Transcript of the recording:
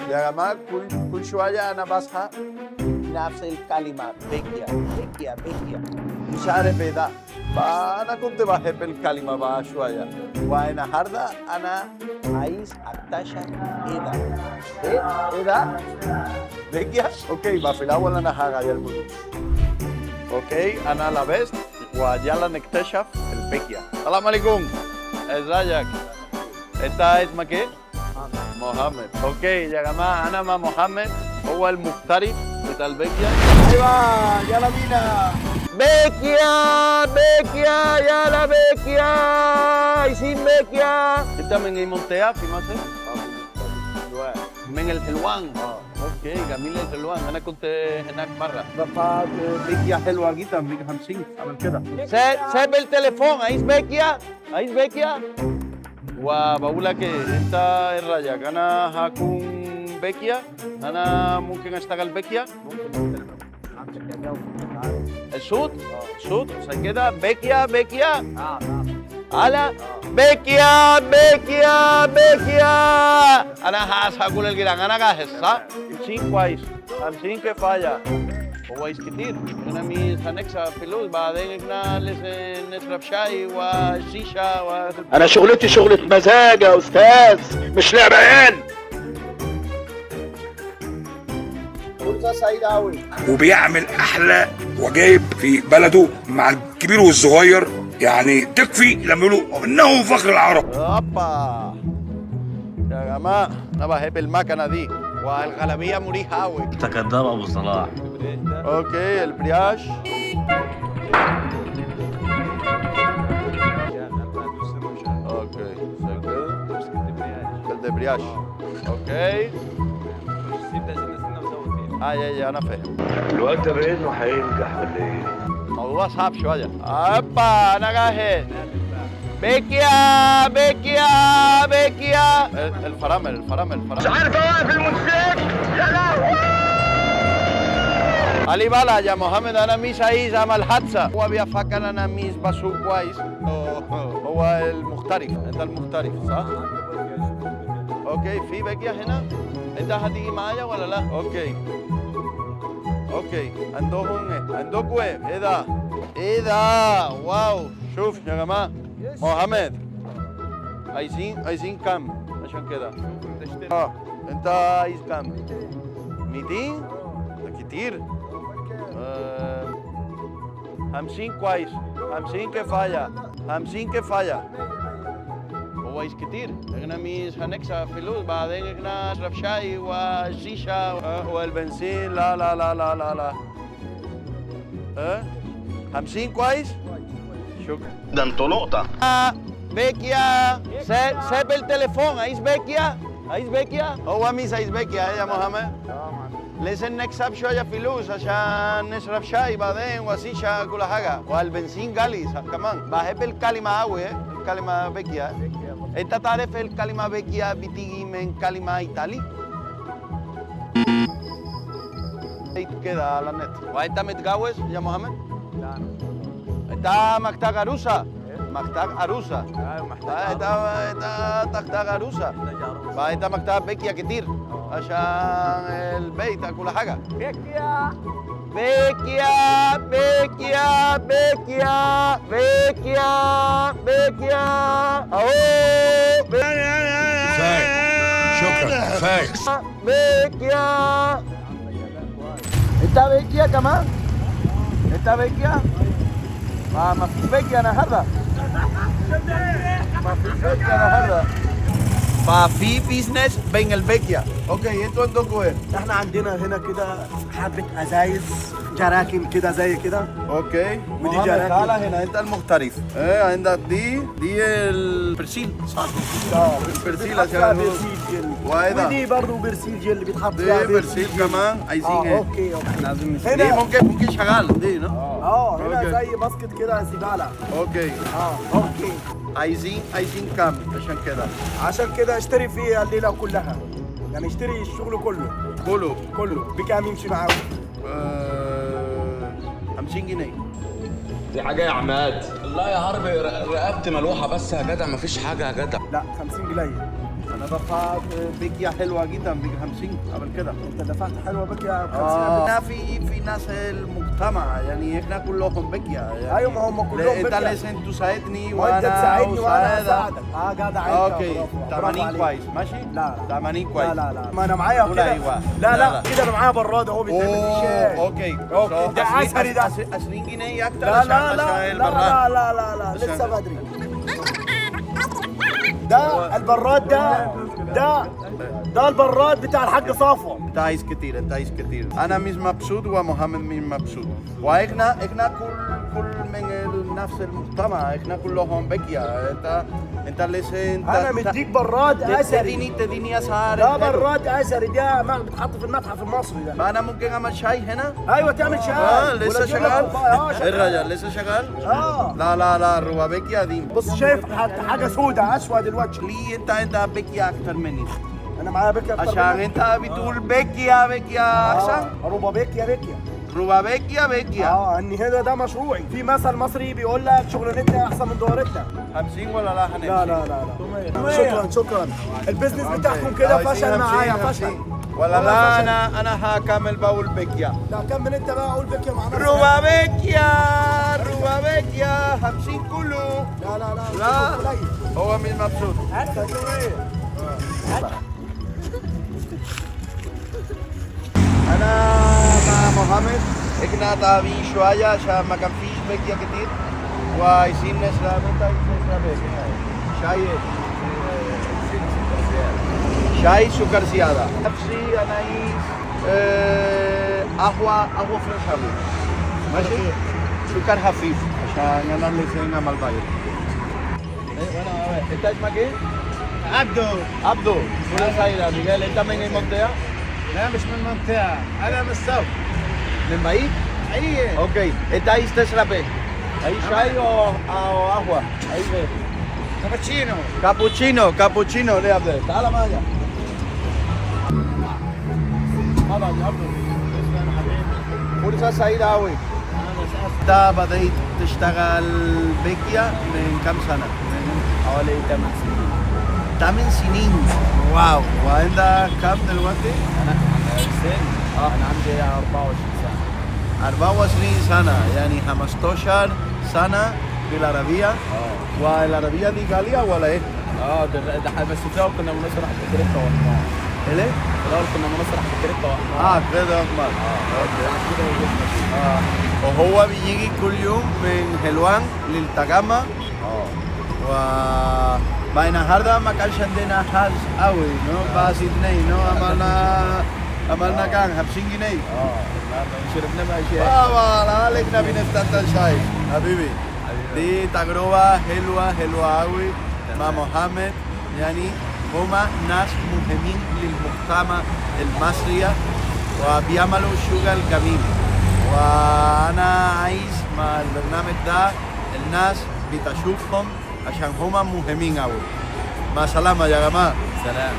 يا جماعة كل شوية أنا بصحى نفس الكلمة بكيا بكيا بكيا مش عارف إيه ده. فأنا كنت بحب الكلمة بقى شوية، والنهاردة أنا عايز أكتشف إيه ده؟ إيه ده؟ بكيا؟ أوكي، بقى في الأول أنا هغير الموضوع. أوكي، أنا لبست ويلا نكتشف البكيا. السلام عليكم. ازيك؟ أنت اسمك إيه؟ محمد. اوكي يا جماعه انا مع محمد، هو المحترف بتاع البكيا. ايوه يلا بينا. بكيا بكيا يلا بكيا، عايزين بكيا. انت من اي منطقه في مصر؟ من الحلوان. اوكي جميل الحلوان، انا كنت هناك مره. بقى بكيا حلوه جدا، بيجي 50 عمل كده. ساب التليفون، عايز بكيا؟ عايز بكيا؟ وبقول لك ايه، انت ايه رايك؟ انا هكون بكيا؟ انا ممكن اشتغل بكيا؟ الصوت؟ الصوت عشان كده بكيا بكيا؟ على بكيا بكيا بكيا. انا هقول الجيران انا جاهز صح؟ 50 كويس، 50 كفايه. هو كتير، احنا مش هنكسب فلوس، بعدين احنا لسه نشرب شاي وشيشه انا شغلتي شغلة مزاج يا استاذ، مش لعب عيال. فرصه سعيده قوي. وبيعمل احلى وجايب في بلده مع الكبير والصغير، يعني تكفي لما يقولوا انه فخر العرب. اوبا يا جماعه، انا بحب المكنه دي والغلبيه مريحه قوي. انت كذاب ابو صلاح. اوكي البرياش. اوكي الدبرياش. اوكي يا انا فاهم. الواد ده باذنه هينجح ولا ايه؟ الموضوع صعب شويه. اوبا انا جاهز. بكيا بكيا بكيا. الفرامل مش عارف اوقف الموتوسيكل يا لهوي. علي بالك يا محمد، انا مش عايز اعمل حادثه. هو بيفكر انا مش بسوق كويس. هو المختلف، انت المختلف صح؟ اوكي في بكيا هنا، انت هتيجي معايا ولا لا؟ اوكي عندكم ايه ده؟ ايه ده؟ واو شوف يا جماعه. محمد عايزين كام عشان كده؟ انت عايز كام؟ 200؟ ده كتير. 50 كويس، 50 كفايه، 50 كفايه. هو عايز كتير، احنا مش هنكسب فلوس، بعدين احنا نشرب شاي وشيشه والبنزين. لا لا لا لا لا لا. 50 كويس؟ شكرا. ده انتوا نقطة. بكيا ساب التليفون، عايز بكيا؟ عايز بكيا؟ هو مش عايز بكيا يا محمد؟ لازم نكسب شوية فلوس عشان نشرب شاي بعدين وشيشة كل حاجة، والبنزين غالي كمان. بحب الكلمة أوي، الكلمة بكيا. أنت تعرف الكلمة بكيا بتيجي من كلمة إيطالي؟ كده على النت. وأنت متجوز يا محمد؟ لا. أنت محتاج عروسة؟ محتاج عروسة. أنت تحتاج عروسة. فأنت محتاج بكيا كتير عشان البيت كل حاجة. بكيا بكيا بكيا بكيا بكيا بكيا. أهو شكرا كفايه. بكيا. أنت بكيا كمان؟ أنت بكيا؟ ما فيش بكيا النهارده. ما فيش بكيا النهارده. ففي بيزنس بين البكيا. اوكي انتوا عندكم ايه؟ احنا عندنا هنا كده حبة ازايز جراكن كده زي كده. اوكي ودي جراكن. تعالى هنا، انت المختلف. ايه عندك دي البرسيل صح؟ البرسيل عشان برسيل جل. وايه ودي برضه برسيل جل اللي بيتحط دي فيها برسيل كمان عايزين ايه؟ اوكي لازم هنا. دي ممكن شغال دي ها؟ هنا أوكي. زي باسكت كده زبالة. اوكي اوكي. عايزين كام عشان كده؟ عشان كده اشتري فيها الليلة كلها، يعني اشتري الشغل كله بكام يمشي معاه؟ 50 جنيه. دي حاجة يا عماد. لا يا هربي، رقبتي ملوحة بس يا جدع، مفيش حاجة يا جدع. لا 50 قليل. انا دفعت بيكيا حلوه جدا ب 50 قبل كده. انت دفعت حلوه بك يا 50 احنا في ناس المجتمع يعني احنا كلهم بكيا يعني. ايوه ما هم كلهم انت بكيا. لازم تساعدني وانت تساعدني وانا أساعدك. اساعدك. جدع انت. اوكي برافو 80 عليك. كويس ماشي؟ لا 80 كويس. لا ما انا معايا ولا كده. أيوة. لا لا. كده انا معايا براد اهو بيتعمل فيه شاي. اوكي اوكي ده عسلي ده. 20 جنيه اكتر لا عشان لا عشان لا البراد. لا لسه بدري. ده البراد ده البراد بتاع الحاج صافو. انت عايز كتير انت عايز كتير. انا مش مبسوط ومحمد مش مبسوط واحنا كل من نفس المجتمع احنا كلهم بكيا. انت لسه انت انا مديك براد اثري. تديني اسعار. ده براد اثري ده ما بتحط في المتحف المصري ده. ما انا ممكن اعمل شاي هنا. ايوه تعمل شاي. لسه ولا تجيب لك شغال. كوباية. الرجل لسه شغال. لا الروا بكيا دي. بص شايف حاجه سودة اسود الوجه. ليه انت بكيا اكتر مني؟ انا معايا بكيا اكتر عشان منك. انت بتقول بكيا احسن. روبا بكيا. روا بكيا. ان هذا ده مشروعي. في مثل مصري بيقول لك شغلانتنا احسن من دورتنا. 50 ولا لا هنمشي؟ لا شكرا. البيزنس بتاعكم كده فشل معايا فشل. ولا لا انا هكمل بقول بكيا. لا كمل انت بقى قول بكيا مع نفسك. روا بكيا 50 كله. لا قليل. هو مش مبسوط. انا مع محمد احنا تعبين شويه عشان ما كان فيش بكيا كتير وعايزين نشرب. انت عايز تشرب ايه؟ شاي سكر زياده. نفسي انا عايز قهوه فريش ماشي؟ سكر خفيف عشان انا لسه نعمل باير. انت اسمك ايه؟ عبدو. buenas aires ميغيل. انت من المنطقه؟ لا مش من المنطقة. أنا من الصف. من بعيد؟ أي. اوكي انت عايز تشرب ايه؟ عايز شاي او قهوه؟ عايز ايه؟ كابوتشينو ليه عبد؟ تعال معايا. فرصة سعيدة أوي. أنت بدأت تشتغل بكيا من كم سنة؟ من حوالي 8 سنين. 8 سنين. واو. وأنت كم دلوقتي؟ أنا عندي 24 سنة. 24 سنة يعني 15 سنة بالعربية. والعربية دي غالية ولا إيه؟ ده بس في الأول كنا بنسرح في كريتا وإحنا. إيه؟ في الأول كنا بنسرح في كريتا وإحنا. كده أكبر. وهو بيجي كل يوم من حلوان للتجمع. وبين هذا ما كانش عندنا حاج قوي بس اثنين عملنا كان 50 جنيه. شربنا بقى شيء. والله عليكنا بنفتح الشاي حبيبي. دي تجربة حلوة قوي مع محمد. يعني هما ناس مهمين للمجتمع المصري وبيعملوا شغل جميل. وانا عايز مع البرنامج ده الناس بتشوفهم عشان هما مهمين قوي. مع السلامة يا جماعة. سلام.